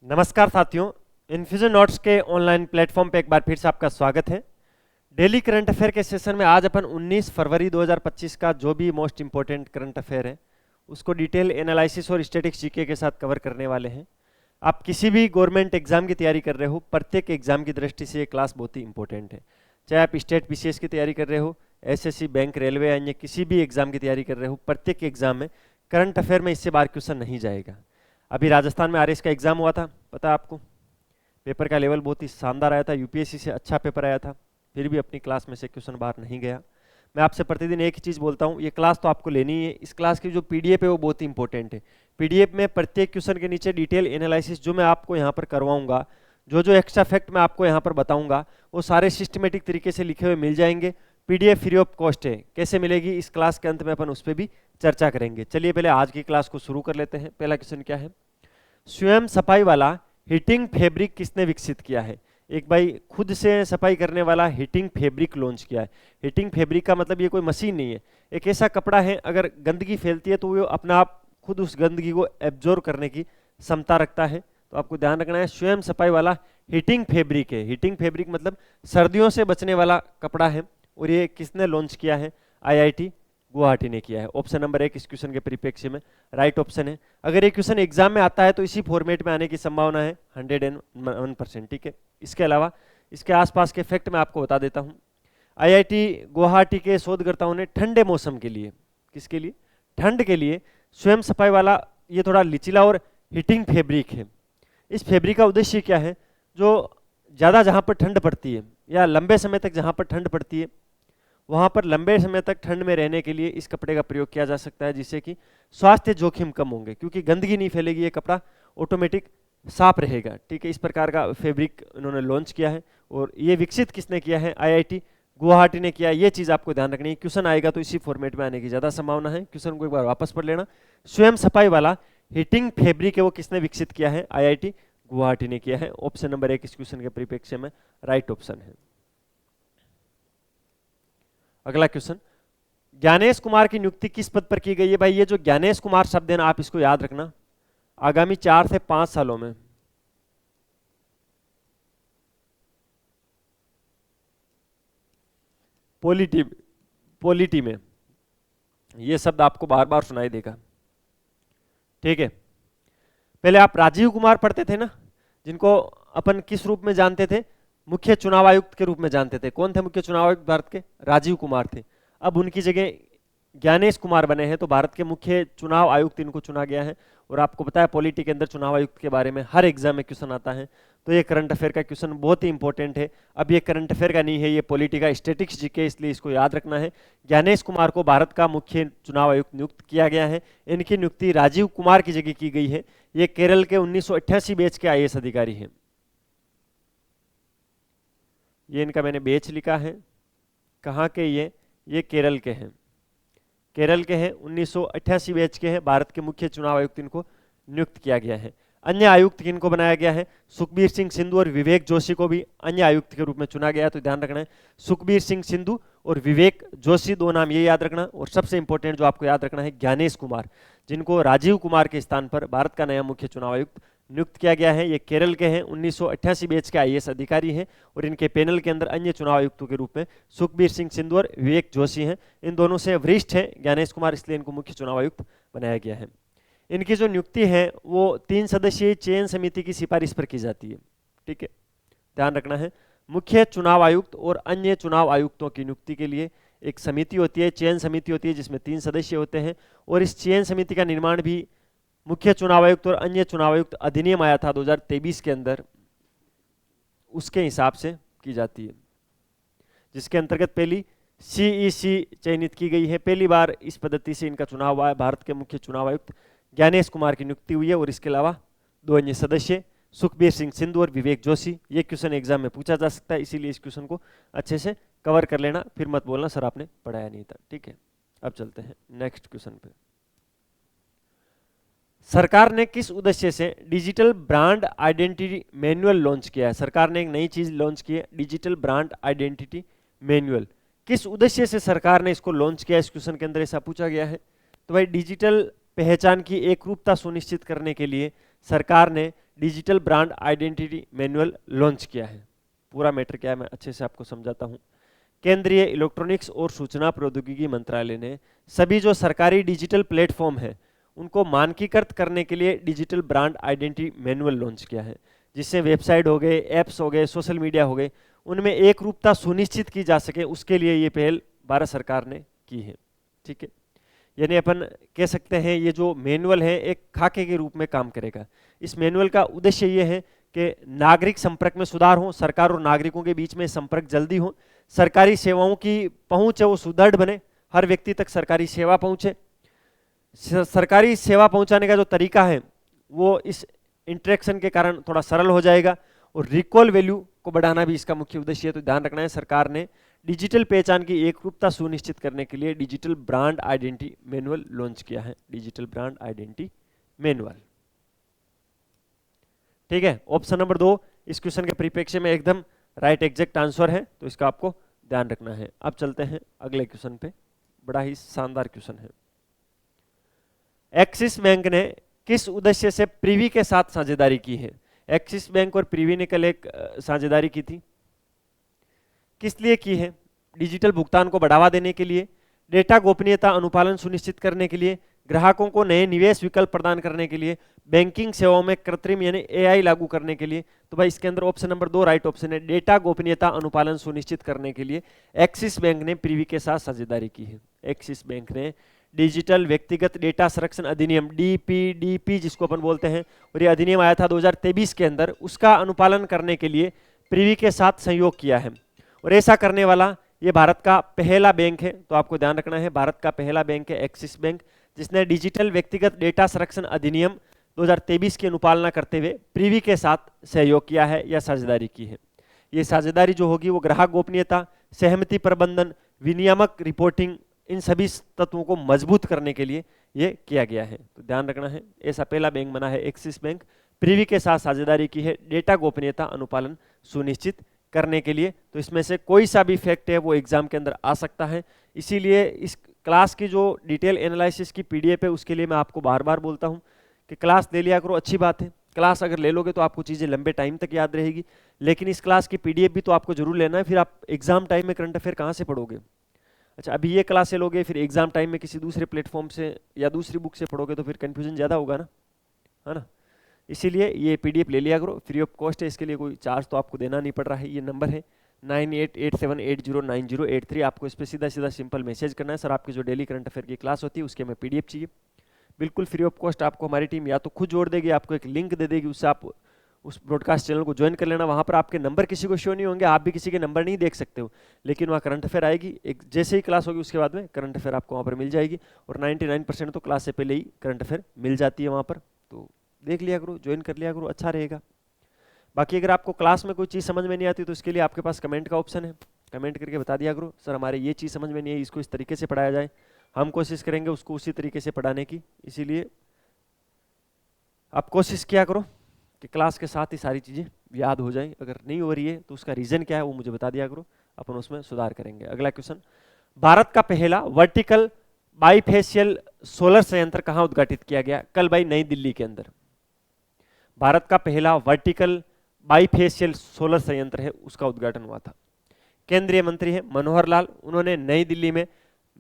नमस्कार साथियों, infusion notes के ऑनलाइन प्लेटफॉर्म पे एक बार फिर से आपका स्वागत है। डेली करंट अफेयर के सेशन में आज अपन 19 फरवरी 2025 का जो भी मोस्ट इंपॉर्टेंट करंट अफेयर है उसको डिटेल एनालिसिस और स्टैटिक्स जीके के साथ कवर करने वाले हैं। आप किसी भी गवर्नमेंट एग्जाम की तैयारी कर रहे हो, प्रत्येक एग्जाम की दृष्टि से ये क्लास बहुत ही इंपॉर्टेंट है। चाहे आप स्टेट पीसीएस की तैयारी कर रहे हो, एसएससी, बैंक, रेलवे, अन्य किसी भी एग्जाम की तैयारी कर रहे हो, प्रत्येक एग्जाम में करंट अफेयर में इससे बाहर क्वेश्चन नहीं जाएगा। अभी राजस्थान में आरएस का एग्जाम हुआ था, पता है आपको। पेपर का लेवल बहुत ही शानदार आया था, यूपीएससी से अच्छा पेपर आया था, फिर भी अपनी क्लास में से क्वेश्चन बाहर नहीं गया। मैं आपसे प्रतिदिन एक ही चीज़ बोलता हूँ, ये क्लास तो आपको लेनी है। इस क्लास की जो पीडीएफ है वो बहुत ही इंपॉर्टेंट है। पीडीएफ में प्रत्येक क्वेश्चन के नीचे डिटेल एनालिसिस जो मैं आपको यहाँ पर करवाऊंगा, जो जो एक्स्ट्रा फैक्ट मैं आपको यहाँ पर बताऊंगा, वो सारे सिस्टमेटिक तरीके से लिखे हुए मिल जाएंगे। पीडीएफ फ्री ऑफ कॉस्ट है। कैसे मिलेगी, इस क्लास के अंत में अपन उस पर भी चर्चा करेंगे। चलिए पहले आज की क्लास को शुरू कर लेते हैं। पहला क्वेश्चन क्या है, स्वयं सफाई वाला हीटिंग फैब्रिक किसने विकसित किया है। एक भाई खुद से सफाई करने वाला हीटिंग फैब्रिक लॉन्च किया है। हीटिंग फैब्रिक का मतलब ये कोई मशीन नहीं है, एक ऐसा कपड़ा है अगर गंदगी फैलती है तो वो अपना आप खुद उस गंदगी को एब्जॉर्ब करने की क्षमता रखता है। तो आपको ध्यान रखना है, स्वयं सफाई वाला हीटिंग फैब्रिक है। हीटिंग फैब्रिक मतलब सर्दियों से बचने वाला कपड़ा है। और ये किसने लॉन्च किया है, आईआईटी गुवाहाटी ने किया है। ऑप्शन नंबर 1 इस क्वेश्चन के परिप्रेक्ष्य में राइट ऑप्शन है। अगर ये क्वेश्चन एग्जाम में आता है तो इसी फॉर्मेट में आने की संभावना है 101%। ठीक है, इसके अलावा इसके आसपास के फैक्ट मैं आपको बता देता हूँ। आईआईटी गुवाहाटी के शोधकर्ताओं ने ठंडे मौसम के लिए, किसके लिए, ठंड के लिए स्वयं सफाई वाला ये थोड़ा लिचिला और हीटिंग फैब्रिक है। इस फैब्रिक का उद्देश्य क्या है, जो ज़्यादा जहाँ पर ठंड पड़ती है या लंबे समय तक जहाँ पर ठंड पड़ती है वहाँ पर लंबे समय तक ठंड में रहने के लिए इस कपड़े का प्रयोग किया जा सकता है, जिससे कि स्वास्थ्य जोखिम कम होंगे, क्योंकि गंदगी नहीं फैलेगी, ये कपड़ा ऑटोमेटिक साफ रहेगा। ठीक है, इस प्रकार का फैब्रिक उन्होंने लॉन्च किया है। और ये विकसित किसने किया है, आईआईटी गुवाहाटी ने किया है। ये चीज़ आपको ध्यान रखनी है। क्वेश्चन आएगा तो इसी फॉर्मेट में आने की ज़्यादा संभावना है। क्वेश्चन को एक बार वापस पढ़ लेना। स्वयं सफाई वाला हीटिंग फैब्रिक है वो किसने विकसित किया है, आईआईटी गुवाहाटी ने किया है। ऑप्शन नंबर 1 इस क्वेश्चन के परिप्रेक्ष्य में राइट ऑप्शन है। अगला क्वेश्चन, ज्ञानेश कुमार की नियुक्ति किस पद पर की गई है। भाई ये जो ज्ञानेश कुमार शब्द है ना, आप इसको याद रखना आगामी 4 से 5 सालों में पॉलिटी पॉलिटी में ये शब्द आपको बार बार सुनाई देगा। ठीक है, पहले आप राजीव कुमार पढ़ते थे ना, जिनको अपन किस रूप में जानते थे, मुख्य चुनाव आयुक्त के रूप में जानते थे। कौन थे मुख्य चुनाव आयुक्त भारत के, राजीव कुमार थे। अब उनकी जगह ज्ञानेश कुमार बने हैं, तो भारत के मुख्य चुनाव आयुक्त इनको चुना गया है। और आपको पता है पॉलिटी के अंदर चुनाव आयुक्त के बारे में हर एग्जाम में क्वेश्चन आता है, तो ये करंट अफेयर का क्वेश्चन बहुत ही इंपॉर्टेंट है। अब ये करंट अफेयर का नहीं है, ये पॉलिटी का स्टैटिक्स जीके, इसलिए इसको याद रखना है। ज्ञानेश कुमार को भारत का मुख्य चुनाव आयुक्त नियुक्त किया गया है। इनकी नियुक्ति राजीव कुमार की जगह की गई है। ये केरल के 1988 बैच के आईएएस अधिकारी हैं। ये इनका मैंने बैच लिखा है, कहाँ के ये केरल के हैं। केरल के हैं, 1988 बैच के हैं। भारत के मुख्य चुनाव आयुक्त इनको नियुक्त किया गया है। अन्य आयुक्त किनको बनाया गया है, सुखबीर सिंह सिंधु और विवेक जोशी को भी अन्य आयुक्त के रूप में चुना गया है। तो ध्यान रखना है, सुखबीर सिंह सिंधु और विवेक जोशी, दो नाम ये याद रखना। और सबसे इंपॉर्टेंट जो आपको याद रखना है, ज्ञानेश कुमार, जिनको राजीव कुमार के स्थान पर भारत का नया मुख्य चुनाव आयुक्त नियुक्त किया गया है। ये केरल के हैं, 1988 बैच के आईएएस अधिकारी हैं। और इनके पैनल के अंदर अन्य चुनाव आयुक्तों के रूप में सुखबीर सिंह सिंधु और विवेक जोशी हैं। इन दोनों से वरिष्ठ है ज्ञानेश कुमार, इसलिए इनको मुख्य चुनाव आयुक्त बनाया गया है। इनकी जो नियुक्ति है वो 3 सदस्यीय चयन समिति की सिफारिश पर की जाती है। ठीक है, ध्यान रखना है, मुख्य चुनाव आयुक्त और अन्य चुनाव आयुक्तों की नियुक्ति के लिए एक समिति होती है, चयन समिति होती है, जिसमें 3 सदस्य होते हैं। और इस चयन समिति का निर्माण भी मुख्य चुनाव आयुक्त और अन्य चुनाव आयुक्त अधिनियम आया था 2023 के अंदर, उसके हिसाब से की जाती है, जिसके अंतर्गत पहली सीईसी चयनित की गई है। पहली बार इस पद्धति से इनका चुनाव हुआ है। भारत के मुख्य चुनाव आयुक्त ज्ञानेश कुमार की नियुक्ति हुई है। और इसके अलावा 2 अन्य सदस्य, सुखबीर सिंह सिंधु और विवेक जोशी। ये क्वेश्चन एग्जाम में पूछा जा सकता है, इसीलिए इस क्वेश्चन को अच्छे से कवर कर लेना, फिर मत बोलना सर आपने पढ़ाया नहीं था। ठीक है, अब चलते हैं नेक्स्ट क्वेश्चन पे। सरकार ने किस उद्देश्य से digital brand identity manual launch किया है। सरकार ने एक नई चीज लॉन्च की है, डिजिटल ब्रांड आइडेंटिटी मैनुअल। किस उद्देश्य से सरकार ने इसको लॉन्च किया, इस क्वेश्चन के अंदर ऐसा पूछा गया है। तो भाई डिजिटल पहचान की एकरूपता सुनिश्चित करने के लिए सरकार ने digital brand identity manual launch किया है। पूरा मैटर क्या है मैं अच्छे से आपको समझाता हूँ। केंद्रीय इलेक्ट्रॉनिक्स और सूचना प्रौद्योगिकी मंत्रालय ने सभी जो सरकारी डिजिटल प्लेटफॉर्म है उनको मानकीकृत करने के लिए digital brand identity manual launch किया है, जिससे वेबसाइट हो गए, ऐप्स हो गए, सोशल मीडिया हो गए, उनमें एक रूपता सुनिश्चित की जा सके, उसके लिए ये पहल भारत सरकार ने की है। ठीक है, यानी अपन कह सकते हैं ये जो मैनुअल है एक खाके के रूप में काम करेगा। इस मैनुअल का उद्देश्य ये है कि नागरिक संपर्क में सुधार हो, सरकार और नागरिकों के बीच में संपर्क जल्दी हो, सरकारी सेवाओं की पहुंच है वो सुदृढ़ बने, हर व्यक्ति तक सरकारी सेवा पहुंचे। सरकारी सेवा पहुंचाने का जो तरीका है वो इस इंटरेक्शन के कारण थोड़ा सरल हो जाएगा, और रिकॉल वैल्यू को बढ़ाना भी इसका मुख्य उद्देश्य है। तो ध्यान रखना है, सरकार ने डिजिटल पहचान की एकरूपता सुनिश्चित करने के लिए digital brand identity manual launch किया है, डिजिटल ब्रांड आइडेंटिटी मैनुअल। ठीक है, ऑप्शन नंबर 2 इस क्वेश्चन के परिप्रेक्ष्य में एकदम राइट एग्जैक्ट आंसर है, तो इसका आपको ध्यान रखना है। अब चलते हैं अगले क्वेश्चन पे, बड़ा ही शानदार क्वेश्चन है। एक्सिस बैंक ने किस उद्देश्य से प्रीवी के साथ साझेदारी की है? एक्सिस बैंक और प्रीवी ने कल एक साझेदारी की थी, किस लिए की है? डिजिटल भुगतान को बढ़ावा देने के लिए, डेटा गोपनीयता अनुपालन सुनिश्चित करने के लिए, ग्राहकों को नए निवेश विकल्प प्रदान करने के लिए, बैंकिंग सेवाओं में कृत्रिम यानी एआई लागू करने के लिए। तो भाई इसके अंदर ऑप्शन नंबर 2 राइट ऑप्शन है, डेटा गोपनीयता अनुपालन सुनिश्चित करने के लिए एक्सिस बैंक ने प्रीवी के साथ साझेदारी की है। एक्सिस बैंक ने डिजिटल व्यक्तिगत डेटा संरक्षण अधिनियम डीपीडीपी जिसको अपन बोलते हैं, और ये अधिनियम आया था 2023 के अंदर, उसका अनुपालन करने के लिए प्रीवी के साथ सहयोग किया है। और ऐसा करने वाला ये भारत का पहला बैंक है, तो आपको ध्यान रखना है भारत का पहला बैंक है एक्सिस बैंक, जिसने डिजिटल व्यक्तिगत डेटा संरक्षण अधिनियम 2023 की अनुपालना करते हुए प्रीवी के साथ सहयोग किया है या साझेदारी की है। ये साझेदारी जो होगी वो ग्राहक गोपनीयता, सहमति प्रबंधन, विनियामक रिपोर्टिंग, इन सभी तत्वों को मजबूत करने के लिए ये किया गया है। तो ध्यान रखना है, ऐसा पहला बैंक बना है एक्सिस बैंक, प्रीवी के साथ साझेदारी की है डेटा गोपनीयता अनुपालन सुनिश्चित करने के लिए। तो इसमें से कोई सा भी फैक्ट है वो एग्जाम के अंदर आ सकता है, इसीलिए इस क्लास की जो डिटेल एनालिसिस की पीडीएफ है उसके लिए मैं आपको बार बार बोलता हूं कि क्लास ले लिया करो। अच्छी बात है, क्लास अगर ले लोगे तो आपको चीज़ें लंबे टाइम तक याद रहेगी, लेकिन इस क्लास की पीडीएफ भी तो आपको जरूर लेना है, फिर आप एग्जाम टाइम में करंट अफेयर कहाँ से पढ़ोगे? अच्छा, अभी ये क्लास से लोगे, फिर एग्जाम टाइम में किसी दूसरे प्लेटफॉर्म से या दूसरी बुक से पढ़ोगे तो फिर कंफ्यूजन ज़्यादा होगा ना, है ना। इसीलिए ये पीडीएफ ले लिया करो, फ्री ऑफ कॉस्ट है, इसके लिए कोई चार्ज तो आपको देना नहीं पड़ रहा है। ये नंबर है 9887809083, आपको इस पर सीधा सीधा सिंपल मैसेज करना है, सर आपकी जो डेली करंट अफेयर की क्लास होती है उसके में पीडीएफ चाहिए। बिल्कुल फ्री ऑफ कॉस्ट आपको हमारी टीम या तो खुद जोड़ देगी, आपको एक लिंक दे देगी, उससे आप उस ब्रॉडकास्ट चैनल को ज्वाइन कर लेना। वहाँ पर आपके नंबर किसी को शो नहीं होंगे, आप भी किसी के नंबर नहीं देख सकते हो, लेकिन वहाँ करंट अफेयर आएगी, एक जैसे ही क्लास होगी उसके बाद में करंट अफेयर आपको वहाँ पर मिल जाएगी, और 99% तो क्लास से पहले ही करंट अफेयर मिल जाती है वहाँ पर। तो देख लिया करो, ज्वाइन कर लिया करो, अच्छा रहेगा। बाकी अगर आपको क्लास में कोई चीज़ समझ में नहीं आती तो इसके लिए आपके पास कमेंट का ऑप्शन है, कमेंट करके बता दिया करो, सर हमारे ये चीज़ समझ में नहीं है, इसको इस तरीके से पढ़ाया जाए, हम कोशिश करेंगे उसको उसी तरीके से पढ़ाने की। इसीलिए आप कोशिश किया करो कि क्लास के साथ ही सारी चीज़ें याद हो जाएं। अगर नहीं हो रही है तो उसका रीज़न क्या है वो मुझे बता दिया करो, अपन उसमें सुधार करेंगे। अगला क्वेश्चन, भारत का पहला वर्टिकल बाईफेशियल सोलर संयंत्र कहाँ उद्घाटित किया गया? कल भाई नई दिल्ली के अंदर भारत का पहला वर्टिकल बाईफेशियल सोलर संयंत्र है, उसका उद्घाटन हुआ था। केंद्रीय मंत्री है मनोहर लाल, उन्होंने नई दिल्ली में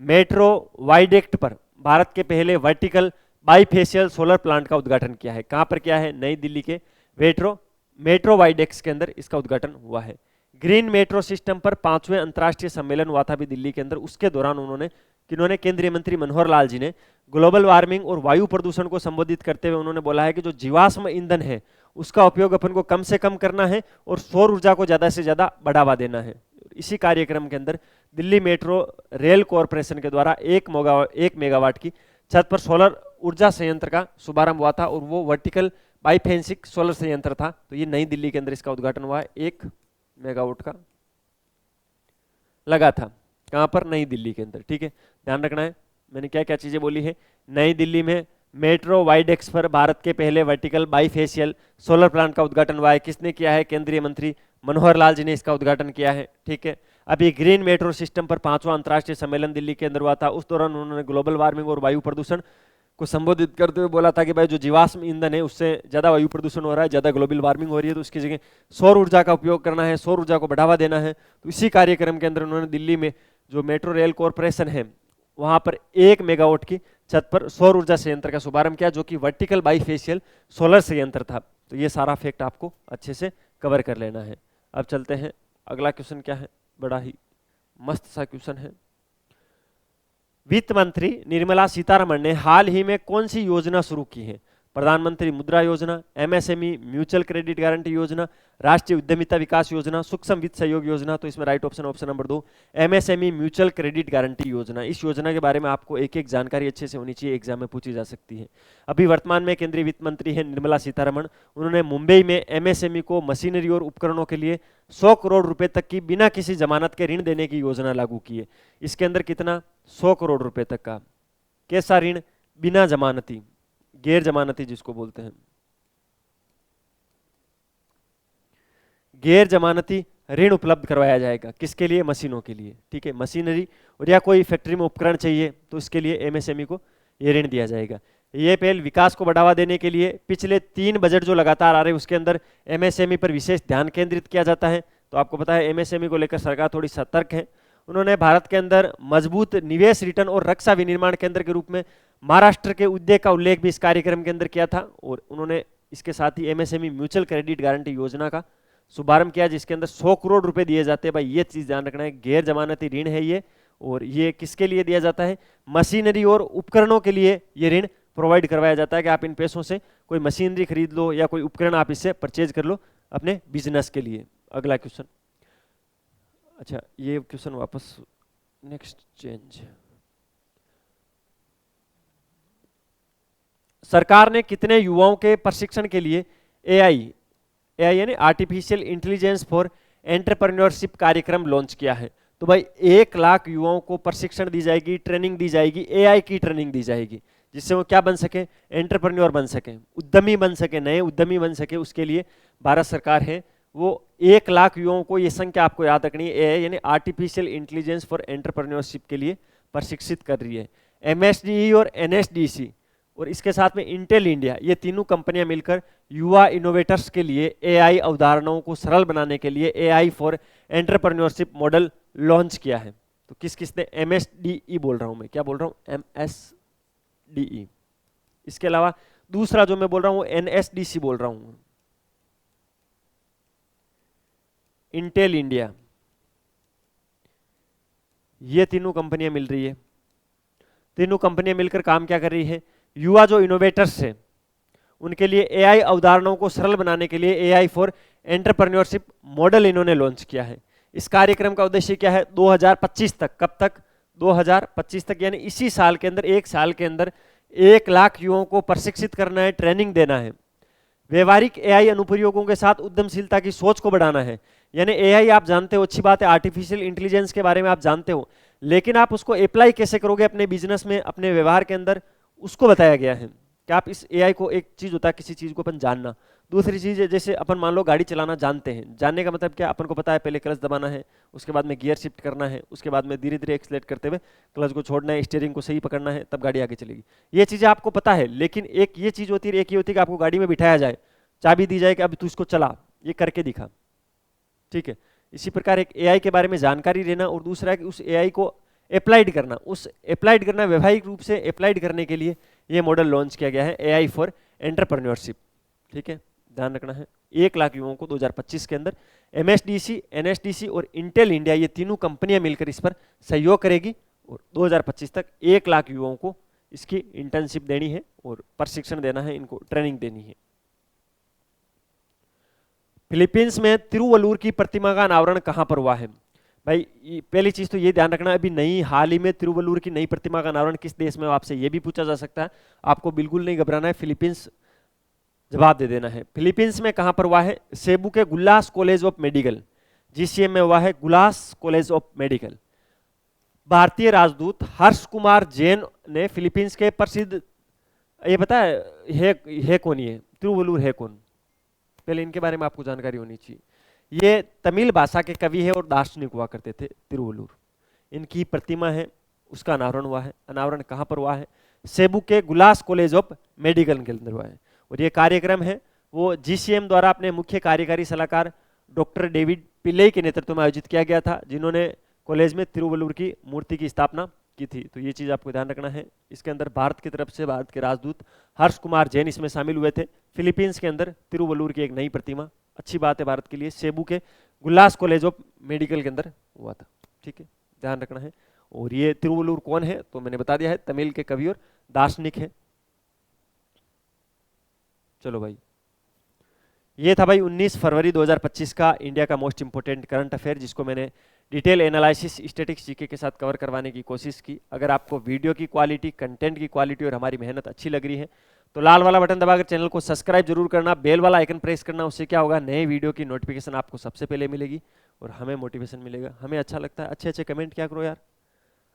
मेट्रो वाइडेक्ट पर भारत के पहले वर्टिकल बाईफेशियल सोलर प्लांट का उद्घाटन किया है। कहां पर किया है? नई दिल्ली के मेट्रो वाइडेक्स के अंदर इसका उद्घाटन हुआ है। ग्रीन मेट्रो सिस्टम पर 5वें अंतर्राष्ट्रीय सम्मेलन हुआ था अभी दिल्ली के अंदर, उसके दौरान उन्होंने केंद्रीय मंत्री मनोहर लाल जी ने ग्लोबल वार्मिंग और वायु प्रदूषण को संबोधित करते हुए उन्होंने बोला है कि जो जीवाश्म ईंधन है उसका उपयोग अपन को कम से कम करना है और सौर ऊर्जा को ज्यादा से ज्यादा बढ़ावा देना है। इसी कार्यक्रम के अंदर दिल्ली मेट्रो रेल कॉरपोरेशन के द्वारा 1 मेगावाट की छत पर सोलर ऊर्जा संयंत्र का शुभारंभ हुआ था, और वो वर्टिकल बाईफेशियल सोलर संयंत्र था। तो ये नई दिल्ली के अंदर इसका उद्घाटन हुआ है, 1 मेगावाट का लगा था। कहां पर? नई दिल्ली के अंदर। ठीक है, ध्यान रखना है मैंने क्या क्या चीजें बोली है। नई दिल्ली में मेट्रो वाइडेक्स पर भारत के पहले वर्टिकल बाईफेशियल सोलर प्लांट का उद्घाटन हुआ है। किसने किया है? केंद्रीय मंत्री मनोहर लाल जी ने इसका उद्घाटन किया है। ठीक है, अभी ग्रीन मेट्रो सिस्टम पर 5वां अंतर्राष्ट्रीय सम्मेलन दिल्ली के अंदर हुआ था, उस दौरान उन्होंने ग्लोबल वार्मिंग और वायु प्रदूषण को संबोधित करते हुए बोला था कि भाई जो जीवाश्म ईंधन है उससे ज़्यादा वायु प्रदूषण हो रहा है, ज़्यादा ग्लोबल वार्मिंग हो रही है, तो उसकी जगह सौर ऊर्जा का उपयोग करना है, सौर ऊर्जा को बढ़ावा देना है। तो इसी कार्यक्रम के अंदर उन्होंने दिल्ली में जो मेट्रो रेल कॉरपोरेशन है वहाँ पर 1 मेगावाट की छत पर सौर ऊर्जा संयंत्र का शुभारंभ किया, जो कि वर्टिकल बाईफेशियल सोलर संयंत्र था। तो ये सारा फैक्ट आपको अच्छे से कवर कर लेना है। अब चलते हैं, अगला क्वेश्चन क्या है, बड़ा ही मस्त सा क्वेश्चन है। वित्त मंत्री निर्मला सीतारमण ने हाल ही में कौन सी योजना शुरू की है? प्रधानमंत्री मुद्रा योजना, एमएसएमई म्यूचुअल क्रेडिट गारंटी योजना, राष्ट्रीय उद्यमिता विकास योजना, सूक्ष्म वित्त सहयोग योजना। तो इसमें right option option number 2 MSME mutual credit guarantee योजना। इस योजना के बारे में आपको एक एक जानकारी अच्छे से होनी चाहिए, एग्जाम में पूछी जा सकती है। अभी वर्तमान में केंद्रीय वित्त मंत्री है निर्मला सीतारमण। उन्होंने मुंबई में एमएसएमई को मशीनरी और उपकरणों के लिए 100 करोड़ रुपए तक की बिना किसी जमानत के ऋण देने की योजना लागू की है। इसके अंदर कितना? 100 करोड़ रुपए तक का। कैसा ऋण? बिना जमानती, गैर जमानती जिसको बोलते हैं, गैर जमानती ऋण उपलब्ध करवाया जाएगा। किसके लिए? मशीनों के लिए। ठीक है, मशीनरी और या कोई फैक्ट्री में उपकरण चाहिए तो इसके लिए एमएसएमई को ये ऋण दिया जाएगा। ये पहल विकास को बढ़ावा देने के लिए पिछले 3 बजट जो लगातार आ रहे हैं उसके अंदर एमएसएमई पर विशेष ध्यान केंद्रित किया जाता है। तो आपको पता है एमएसएमई को लेकर सरकार थोड़ी सतर्क है। उन्होंने भारत के अंदर मजबूत निवेश रिटर्न और रक्षा विनिर्माण केंद्र के रूप में महाराष्ट्र के उद्योग का उल्लेख भी इस कार्यक्रम के अंदर किया था। और उन्होंने इसके साथ ही एमएसएमई म्यूचुअल क्रेडिट गारंटी योजना का शुभारंभ किया, जिसके अंदर 100 करोड़ रुपए दिए जाते हैं। भाई ये चीज ध्यान रखना है, गैर जमानती ऋण है ये, और ये किसके लिए दिया जाता है? मशीनरी और उपकरणों के लिए ये ऋण प्रोवाइड करवाया जाता है कि आप इन पैसों से कोई मशीनरी खरीद लो या कोई उपकरण आप इससे परचेज कर लो अपने बिजनेस के लिए। अगला क्वेश्चन, अच्छा ये क्वेश्चन वापस नेक्स्ट चेंज। सरकार ने कितने युवाओं के प्रशिक्षण के लिए एआई यानी आर्टिफिशियल इंटेलिजेंस फॉर एंटरप्रेन्योरशिप कार्यक्रम लॉन्च किया है? तो भाई 1 लाख युवाओं को प्रशिक्षण दी जाएगी, ट्रेनिंग दी जाएगी, एआई की ट्रेनिंग दी जाएगी, जिससे वो क्या बन सके? एंटरप्रेन्योर बन सके, उद्यमी बन सके, नए उद्यमी बन सके। उसके लिए भारत सरकार है वो 1 लाख युवाओं को, ये संख्या आपको याद रखनी है, एआई यानी आर्टिफिशियल इंटेलिजेंस फॉर एंटरप्रेन्योरशिप के लिए प्रशिक्षित कर रही है। एमएसडीई और एनएसडीसी और इसके साथ में इंटेल इंडिया, ये तीनों कंपनियां मिलकर युवा इनोवेटर्स के लिए एआई अवधारणाओं को सरल बनाने के लिए AI for entrepreneurship model launch किया है। तो किस किसने? एमएसडीई बोल रहा हूं मैं, क्या बोल रहा हूं? एमएसडीई। इसके अलावा दूसरा जो मैं बोल रहा हूं एनएसडीसी बोल रहा हूं, इंटेल इंडिया। ये तीनों कंपनियां मिल रही है, तीनों कंपनियां मिलकर काम क्या कर रही है? युवा जो इनोवेटर्स हैं उनके लिए एआई अवधारणाओं को सरल बनाने के लिए एआई फॉर एंटरप्रेन्योरशिप मॉडल इन्होंने लॉन्च किया है। इस कार्यक्रम का उद्देश्य क्या है? 2025 तक, कब तक? 2025 तक, यानी इसी साल के अंदर, 1 साल के अंदर 1 लाख युवाओं को प्रशिक्षित करना है, ट्रेनिंग देना है। व्यवहारिक एआई अनुप्रयोगों के साथ उद्यमशीलता की सोच को बढ़ाना है। यानी एआई आप जानते हो, अच्छी बात है, आर्टिफिशियल इंटेलिजेंस के बारे में आप जानते हो, लेकिन आप उसको अप्लाई कैसे करोगे अपने बिजनेस में, अपने व्यवहार के अंदर, उसको बताया गया है कि आप इस एआई को, एक चीज होता है किसी चीज को अपन जानना, दूसरी चीज है जैसे अपन मान लो गाड़ी चलाना जानते हैं, जानने का मतलब क्या? अपन को पता है पहले क्लच दबाना है, उसके बाद में गियर शिफ्ट करना है, उसके बाद में धीरे धीरे एक्सलेट करते हुए क्लच को छोड़ना है, स्टीयरिंग को सही पकड़ना है, तब गाड़ी आगे चलेगी। ये चीजें आपको पता है, लेकिन एक ये चीज होती है, एक ये होती है कि आपको गाड़ी में बिठाया जाए, चाबी दी जाए कि अब तू इसको चला, ये करके दिखा, ठीक है। इसी प्रकार एक एआई के बारे में जानकारी लेना, और दूसरा है कि उस एआई को अप्लाइड करना, उस अप्लाइड करना, व्यवहारिक रूप से अप्लाइड करने के लिए ये मॉडल लॉन्च किया गया है, एआई फॉर एंटरप्रेन्योरशिप। ठीक है, ध्यान रखना है। 1 लाख युवाओं को 2025 के अंदर एमएसडीसी, एनएसडीसी और इंटेल इंडिया, ये तीनों कंपनियां मिलकर इस पर सहयोग करेगी, और 2025 तक 1 लाख युवाओं को इसकी इंटर्नशिप देनी है और प्रशिक्षण देना है, इनको ट्रेनिंग देनी है। फिलीपींस में तिरुवल्लुवर की प्रतिमा का अनावरण कहां पर हुआ है? भाई पहली चीज तो ये ध्यान रखना, अभी नई हाल ही में तिरुवल्लुवर की नई प्रतिमा का अनावरण किस देश में, आपसे ये भी पूछा जा सकता है। आपको बिल्कुल नहीं घबराना है, फिलीपींस जवाब दे देना है। फिलीपींस में कहां पर हुआ है? सेबू के गुलास कॉलेज ऑफ मेडिकल, जीसीएम में हुआ है, गुलास कॉलेज ऑफ मेडिकल। भारतीय राजदूत हर्ष कुमार जैन ने फिलीपींस के प्रसिद्ध, ये पता है कौन, ये तिरुवल्लुवर है कौन? पहले इनके बारे में आपको जानकारी होनी चाहिए। ये तमिल भाषा के कवि है और दार्शनिक हुआ करते थे तिरुवल्लुवर। इनकी प्रतिमा है, उसका अनावरण हुआ है। अनावरण कहां पर हुआ है? सेबू के गुलास कॉलेज ऑफ मेडिकल के अंदर हुआ है। और ये कार्यक्रम है वो जीसीएम द्वारा अपने मुख्य कार्यकारी सलाहकार डॉक्टर डेविड पिल्ले के नेतृत्व में आयोजित किया गया था, जिन्होंने कॉलेज में तिरुवल्लुवर की मूर्ति की स्थापना की थी। तो ये चीज आपको ध्यान रखना है। इसके अंदर भारत की तरफ से भारत के राजदूत हर्ष कुमार जैन इसमें शामिल हुए थे। फिलीपींस के अंदर तिरुवल्लुवर की एक नई प्रतिमा, अच्छी बात है भारत के लिए, सेबू के गुलास कॉलेज ऑफ मेडिकल के अंदर हुआ था। ठीक है, ध्यान रखना है। और ये तिरुवल्लुवर कौन है तो मैंने बता दिया है, तमिल के कवि और दार्शनिक है। चलो भाई, ये था भाई 19 फरवरी 2025 का इंडिया का मोस्ट इंपोर्टेंट करंट अफेयर, जिसको मैंने डिटेल एनालिसिस स्टैटिक्स जीके के साथ कवर करवाने की कोशिश की। अगर आपको वीडियो की क्वालिटी, कंटेंट की क्वालिटी और हमारी मेहनत अच्छी लग रही है तो लाल वाला बटन दबाकर चैनल को सब्सक्राइब जरूर करना, बेल वाला आइकन प्रेस करना। उससे क्या होगा, नए वीडियो की नोटिफिकेशन आपको सबसे पहले मिलेगी और हमें मोटिवेशन मिलेगा, हमें अच्छा लगता है। अच्छे अच्छे कमेंट क्या करो यार,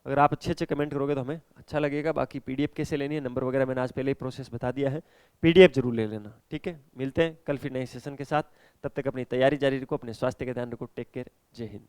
अगर आप अच्छे अच्छे कमेंट करोगे तो हमें अच्छा लगेगा। बाकी पीडीएफ कैसे लेनी है, नंबर वगैरह मैंने आज पहले ही प्रोसेस बता दिया है, पीडीएफ जरूर ले लेना। ठीक है, मिलते हैं कल फिर नए सेशन के साथ। तब तक अपनी तैयारी जारी रखो, अपने स्वास्थ्य का ध्यान रखो। टेक केयर, जय हिंद।